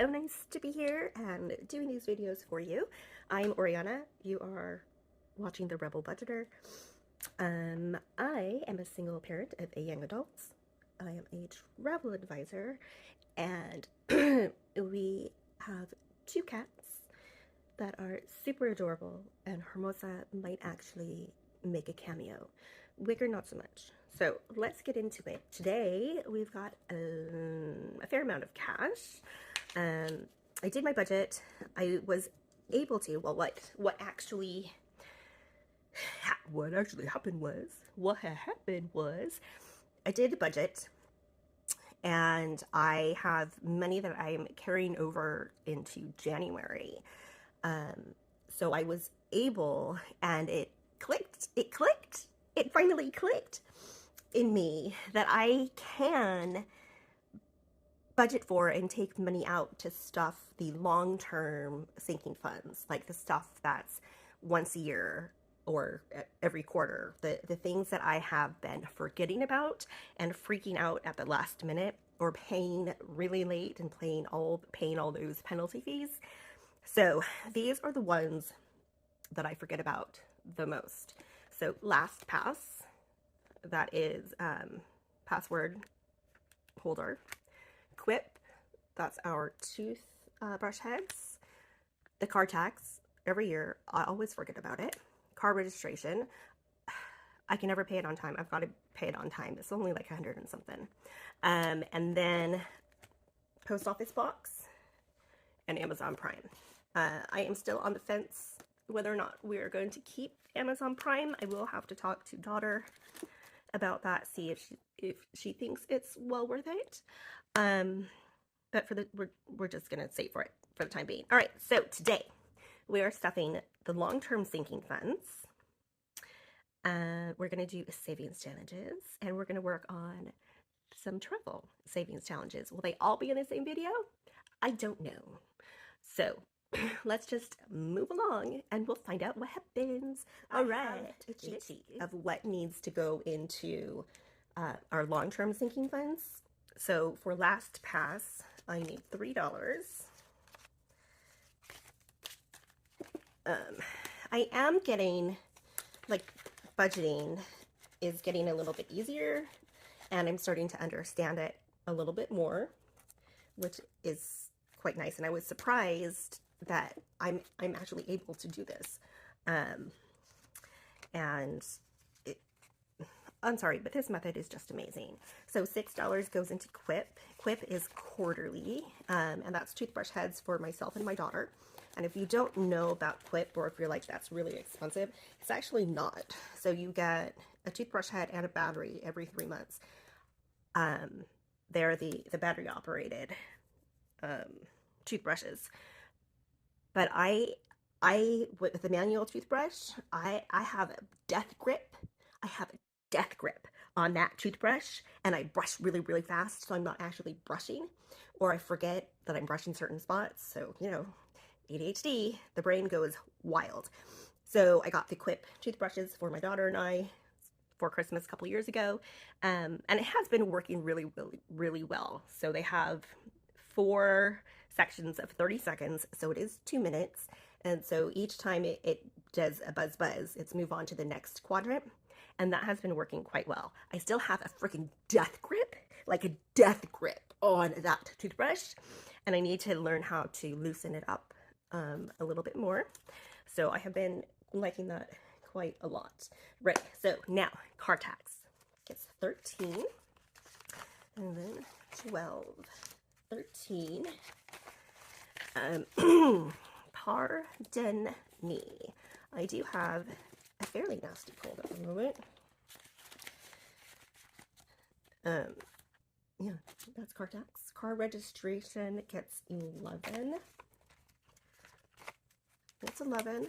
so nice to be here and doing these videos for you. I'm Oriana. You are watching The Rebel Budgeter. I am a single parent of a young adult. I am a travel advisor, and we have two cats that are super adorable, and Hermosa might actually make a cameo. Wicker, not so much. So let's get into it. Today we've got a fair amount of cash. I did my budget. I was able to. Well, what actually happened was I did the budget, and I have money that I am carrying over into January. So I was able, and it finally clicked in me that I can budget for and take money out to stuff the long-term sinking funds, like the stuff that's once a year or every quarter, the things that I have been forgetting about and freaking out at the last minute or paying really late and paying all those penalty fees. So these are the ones that I forget about the most. So LastPass, that is password holder. Quip, that's our toothbrush heads. The car tax, every year, I always forget about it. Car registration, I can never pay it on time. I've got to pay it on time. It's only like 100 and something. And then post office box and Amazon Prime. I am still on the fence whether or not we are going to keep Amazon Prime. I will have to talk to daughter about that, see if she thinks it's well worth it. But we're just gonna save for it for the time being. All right, so today we are stuffing the long-term sinking funds. We're gonna do savings challenges, and we're gonna work on some travel savings challenges. Will they all be in the same video? I don't know. So let's just move along and we'll find out what happens. All right, a cheat sheet of what needs to go into our long-term sinking funds. So for LastPass, I need $3. I am getting, like, budgeting is getting a little bit easier, and I'm starting to understand it a little bit more, which is quite nice. And I was surprised that I'm actually able to do this. And I'm sorry, but this method is just amazing. So $6 goes into Quip. Quip is quarterly, and that's toothbrush heads for myself and my daughter. And if you don't know about Quip, or if you're like, that's really expensive, it's actually not. So you get a toothbrush head and a battery every 3 months. They're the battery operated toothbrushes. But with the manual toothbrush, I have a death grip. I have a death grip on that toothbrush, and I brush really, really fast, so I'm not actually brushing, or I forget that I'm brushing certain spots. So, you know, ADHD, the brain goes wild. So I got the Quip toothbrushes for my daughter and I for Christmas a couple years ago, and it has been working really, really, really well. So they have 4 sections of 30 seconds, so it is 2 minutes, and so each time it does a buzz, it's move on to the next quadrant, and that has been working quite well. I still have a freaking death grip, like a death grip on that toothbrush, and I need to learn how to loosen it up a little bit more. So I have been liking that quite a lot. Right, so now car tax gets 13, and then 12, 13. Pardon me. I do have a fairly nasty cold at the moment. Yeah, that's car tax. Car registration gets 11. That's 11.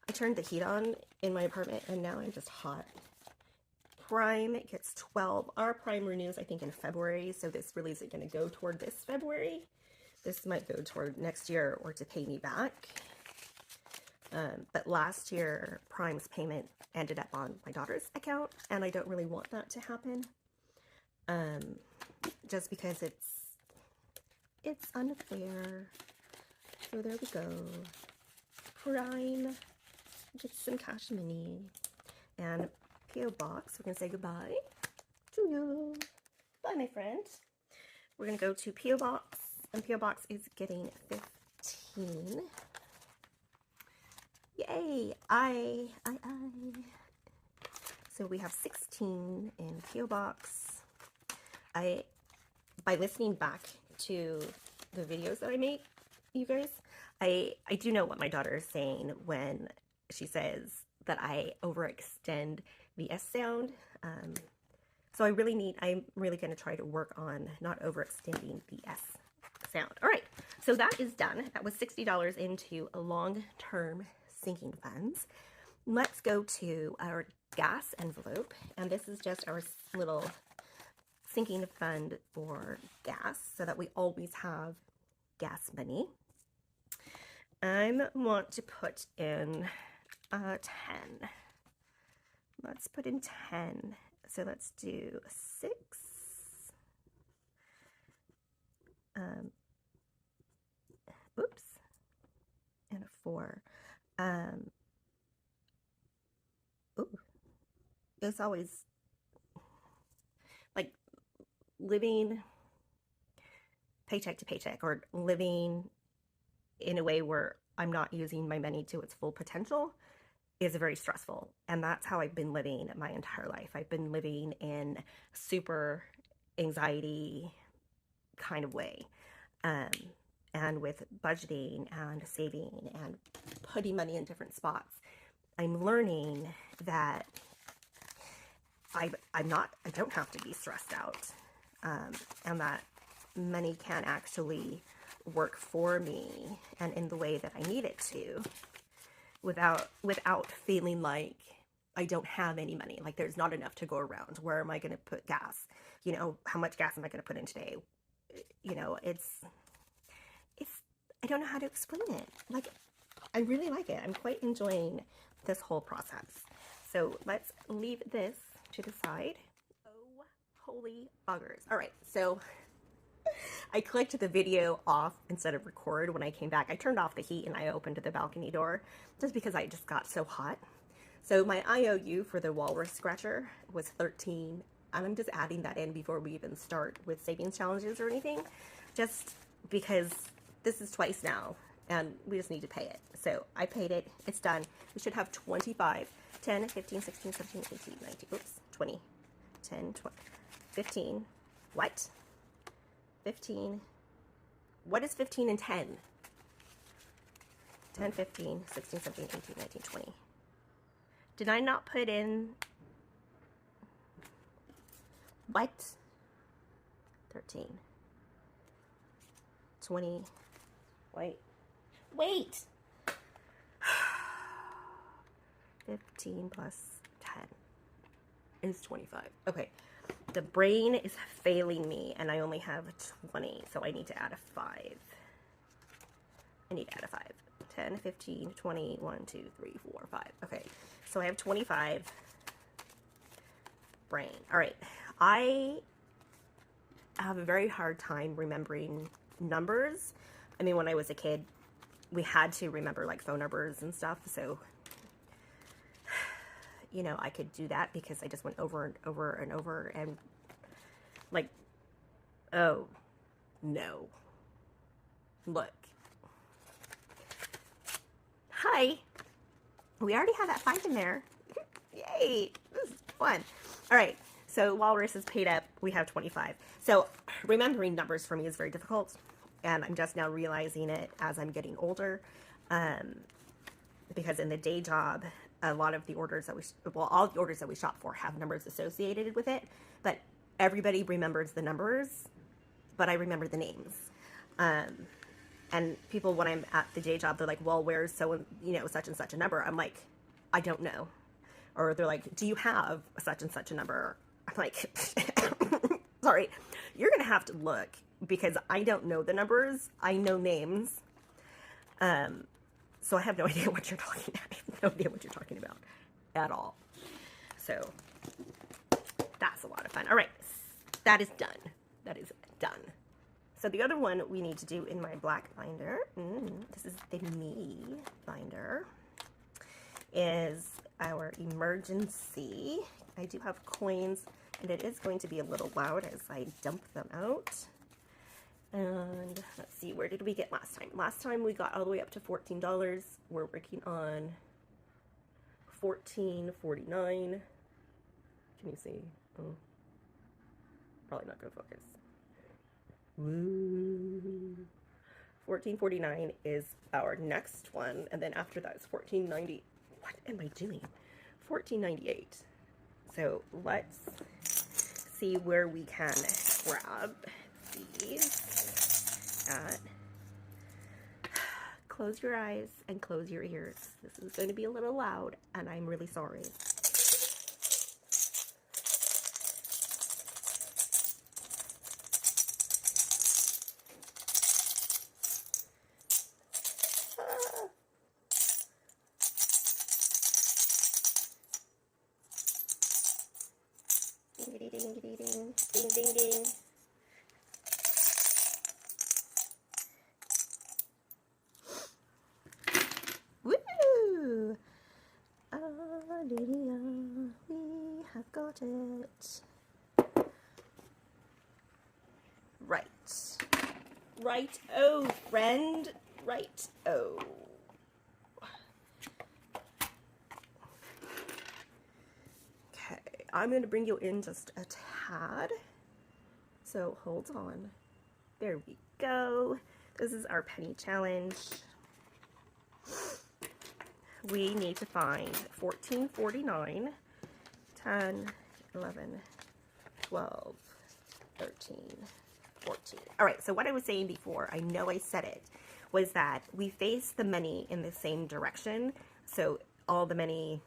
I turned the heat on in my apartment, and now I'm just hot. Prime gets 12. Our Prime renews, I think, in February, so this really isn't going to go toward this February. This might go toward next year or to pay me back. But last year, Prime's payment ended up on my daughter's account, and I don't really want that to happen. Just because It's unfair. So there we go. Prime. Get some cash money. And P.O. Box. We're going to say goodbye to you. Bye, my friend. We're going to go to P.O. Box. And P.O. Box is getting 15. Yay! I. So we have 16 in P.O. Box. By listening back to the videos that I make, you guys, I do know what my daughter is saying when she says that I overextend the S sound. So I'm really going to try to work on not overextending the S sound. All right, so that is done. That was $60 into a long-term sinking funds. Let's go to our gas envelope, and this is just our little sinking fund for gas so that we always have gas money. I want to put in 10. Let's put in 10. So let's do 6. Oops. And a 4. Ooh. It's always like living paycheck to paycheck, or living in a way where I'm not using my money to its full potential is very stressful. And that's how I've been living my entire life. I've been living in super anxiety kind of way. And with budgeting and saving and putting money in different spots, I'm learning that I don't have to be stressed out, and that money can actually work for me and in the way that I need it to, without feeling like I don't have any money, like there's not enough to go around. Where am I going to put gas? You know, how much gas am I going to put in today? You know, it's I don't know how to explain it. Like, I really like it. I'm quite enjoying this whole process. So let's leave this to the side. Oh, holy buggers. All right, so I clicked the video off instead of record when I came back. I turned off the heat and I opened the balcony door just because I just got so hot. So my IOU for the Walrus Scratcher was 13, and I'm just adding that in before we even start with savings challenges or anything, just because this is twice now and we just need to pay it. So I paid it. It's done. We should have 25, 10, 15, 16, 17, 18, 19, oops, 20, 10, 20, 15. What? 15. What is 15 and 10? 10, 15, 16, 17, 18, 19, 20. Did I not put in... What? 13. 20. Wait! 15 plus 10 is 25. Okay. The brain is failing me, and I only have 20, so I need to add a 5. I need to add a 5. 10, 15, 20, 1, 2, 3, 4, 5. Okay, so I have 25 brain. All right, I have a very hard time remembering numbers. I mean, when I was a kid, we had to remember like phone numbers and stuff, so you know, I could do that because I just went over and over and over and like, oh no, look, hi, we already have that 5 in there. Yay, this is fun. All right, so Walrus is paid up. We have 25. So remembering numbers for me is very difficult, and I'm just now realizing it as I'm getting older, because in the day job, a lot of the orders that all the orders that we shop for have numbers associated with it, but everybody remembers the numbers, but I remember the names. And people, when I'm at the day job, they're like, well, where's such and such a number? I'm like, I don't know. Or they're like, do you have such and such a number? I'm like, sorry, you're going to have to look because I don't know the numbers. I know names. So I have no idea what you're talking about. I have no idea what you're talking about at all. So that's a lot of fun. All right, that is done. That is done. So the other one we need to do in my black binder, this is the me binder, is our emergency. I do have coins, and it is going to be a little loud as I dump them out. And let's see, where did we get last time? Last time we got all the way up to $14. We're working on $14.49. Can you see? Oh, probably not gonna focus. Woo. $14.49 is our next one, and then after that is $14.90. What am I doing? $14.98. So let's see where we can grab these at. Close your eyes and close your ears. This is going to be a little loud, and I'm really sorry. Ding, ding, ding, ding, ding, ding, ding, ding. Woo! We have got it. Right. Right, oh, friend. Right, oh. I'm going to bring you in just a tad. So hold on. There we go. This is our penny challenge. We need to find $14.49, 10, 11, 12, 13, 14. All right, so what I was saying before, I know I said it, was that we face the money in the same direction. So all the money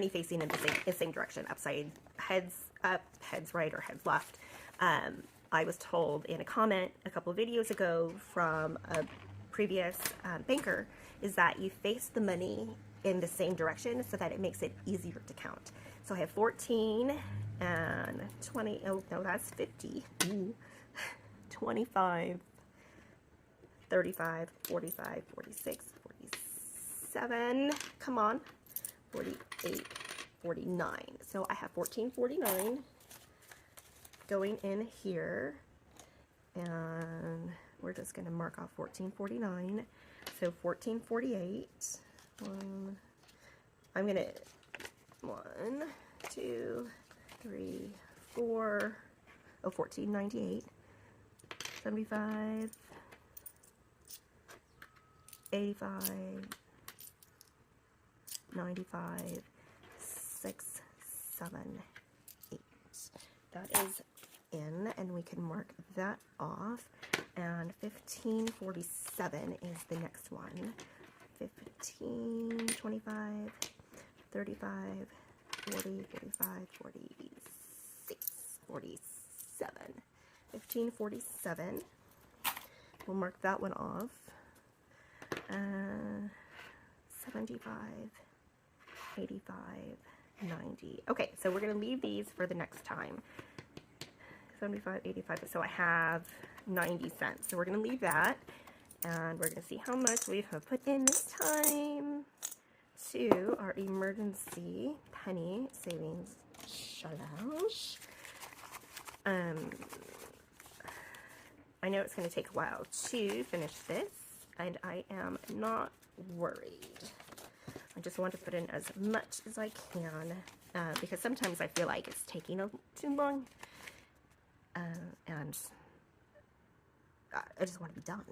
facing in the same direction, upside, heads up, heads right, or heads left. I was told in a comment a couple of videos ago from a previous banker is that you face the money in the same direction so that it makes it easier to count. So I have 14 and 20, oh no, that's 50, ooh, 25, 35, 45, 46, 47, come on, 48, 49. So I have $14.49 going in here, and we're just going to mark off $14.49. So $14.48. I'm going to 1, 2, 3, 4. Oh, $14.98. 75. 85. 95, 6, 7, 8. That is in, and we can mark that off. And 1547 is the next one. 15, 25, 35, 40, 45, 46, 47. 1547. We'll mark that one off. 75, 85, 90. Okay, so we're going to leave these for the next time. 75, 85. So I have 90 cents. So we're going to leave that. And we're going to see how much we have put in this time to our emergency penny savings challenge. I know it's going to take a while to finish this, and I am not worried. I just want to put in as much as I can because sometimes I feel like it's taking too long, and I just want to be done.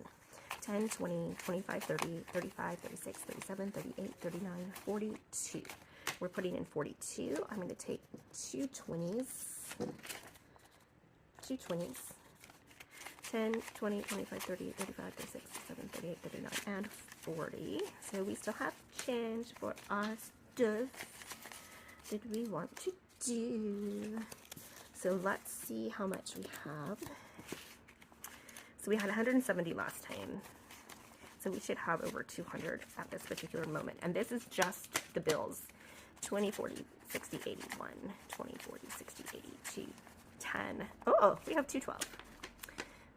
10, 20, 25, 30, 35, 36, 37, 38, 39, 42. We're putting in 42. I'm going to take two 20s. 10, 20, 25, 30, 35, 36, 37, 38, 39, and 40. So we still have change for our stuff that we want to do. So let's see how much we have. So we had 170 last time. So we should have over 200 at this particular moment. And this is just the bills. 20, 40, 60, 81, 20, 40, 60, 82, 10. Oh, we have 212.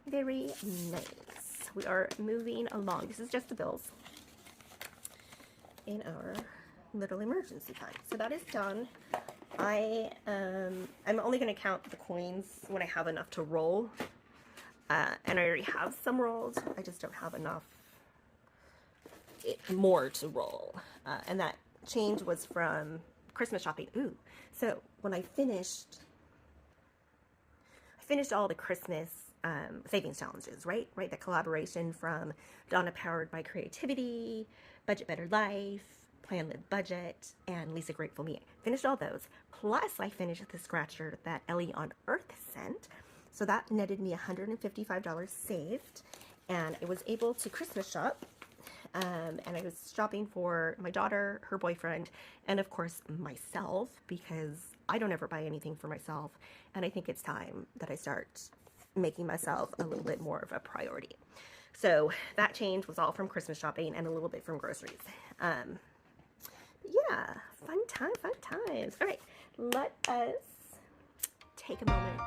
Very nice. We are moving along. This is just the bills in our little emergency fund. So that is done. I'm only going to count the coins when I have enough to roll. And I already have some rolled. I just don't have enough more to roll. And that change was from Christmas shopping. Ooh. So when I finished all the Christmas savings challenges, right? The collaboration from Donna Powered by Creativity, Budget Better Life, Plan Live Budget, and Lisa Grateful Me. Finished all those. Plus, I finished the scratcher that Ellie on Earth sent. So that netted me $155 saved. And I was able to Christmas shop. And I was shopping for my daughter, her boyfriend, and of course myself, because I don't ever buy anything for myself. And I think it's time that I start making myself a little bit more of a priority. So that change was all from Christmas shopping and a little bit from groceries. Yeah, fun times. All right, let us take a moment